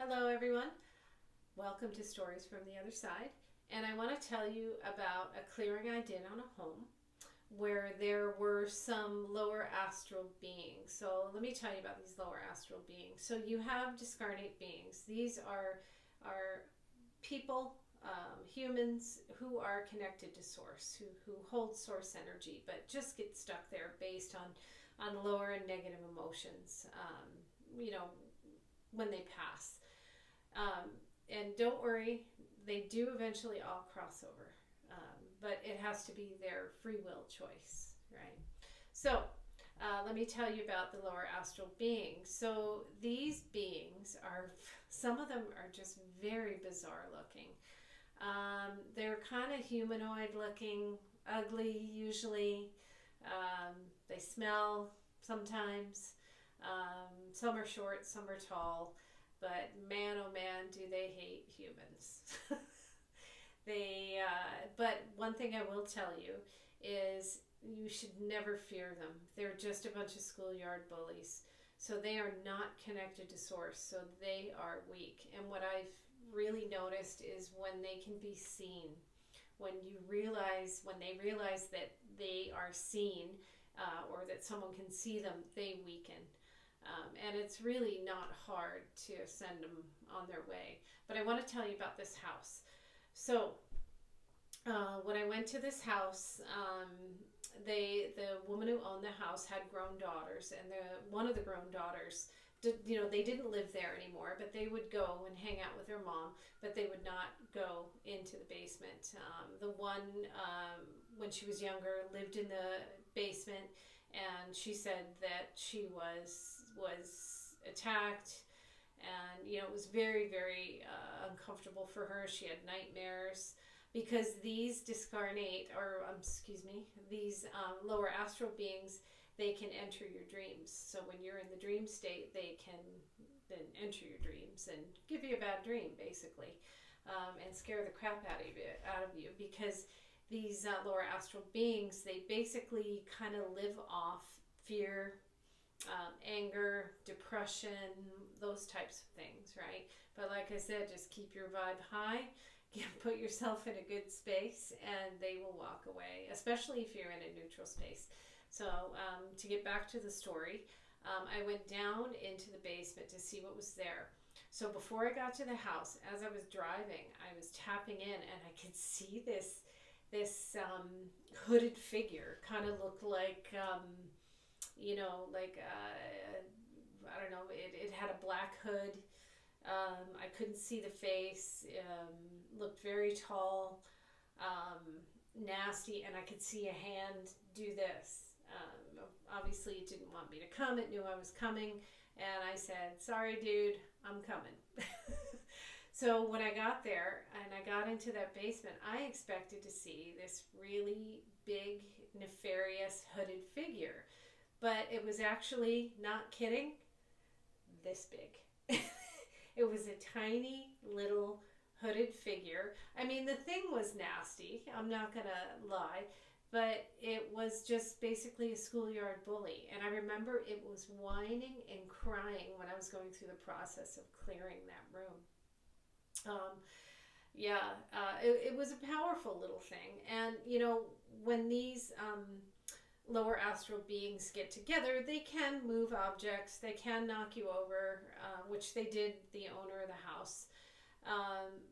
Hello everyone, welcome to Stories from the Other Side, and I want to tell you about a clearing I did on a home where there were some lower astral beings. So let me tell you about these lower astral beings. So you have discarnate beings. These are people, humans who are connected to source, who hold source energy, but just get stuck there based on lower and negative emotions, when they pass. And don't worry, they do eventually all cross over, but it has to be their free will choice, right? So let me tell you about the lower astral beings. So these beings some of them are just very bizarre looking. They're kind of humanoid looking, ugly usually. They smell sometimes. Some are short, some are tall. But man, oh man, do they hate humans. But one thing I will tell you is you should never fear them. They're just a bunch of schoolyard bullies. So they are not connected to source, so they are weak. And what I've really noticed is when they can be seen, when they realize that they are seen, or that someone can see them, they weaken. And it's really not hard to send them on their way. But I want to tell you about this house. So when I went to this house, the woman who owned the house had grown daughters, and one of the grown daughters, they didn't live there anymore, but they would go and hang out with their mom, but they would not go into the basement. The one, when she was younger, lived in the basement, and she said that she was attacked, and it was very, very uncomfortable for her. She had nightmares because these these lower astral beings, they can enter your dreams. So when you're in the dream state, they can then enter your dreams and give you a bad dream, basically, and scare the crap out of you because these lower astral beings, they basically kind of live off fear, anger, depression, those types of things, right? But like I said, just keep your vibe high, put yourself in a good space, and they will walk away, especially if you're in a neutral space. So to get back to the story, I went down into the basement to see what was there. So before I got to the house, as I was driving, I was tapping in, and I could see this hooded figure. Kind of looked like I don't know, it had a black hood. I couldn't see the face. Looked very tall, nasty, and I could see a hand do this. Obviously it didn't want me to come. It knew I was coming, and I said, sorry dude, I'm coming. So when I got there and I got into that basement, I expected to see this really big, nefarious, hooded figure. But it was actually, not kidding, this big. It was a tiny little hooded figure. I mean, the thing was nasty, I'm not going to lie, but it was just basically a schoolyard bully. And I remember it was whining and crying when I was going through the process of clearing that room. It was a powerful little thing. And, when these lower astral beings get together, they can move objects, they can knock you over, which they did, the owner of the house.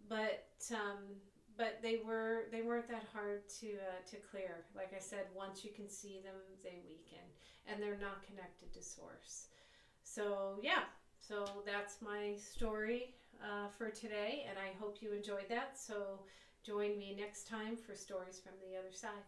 But they weren't that hard to clear. Like I said, once you can see them, they weaken, and they're not connected to source. So that's my story for today, and I hope you enjoyed that. So join me next time for Stories from the Other Side.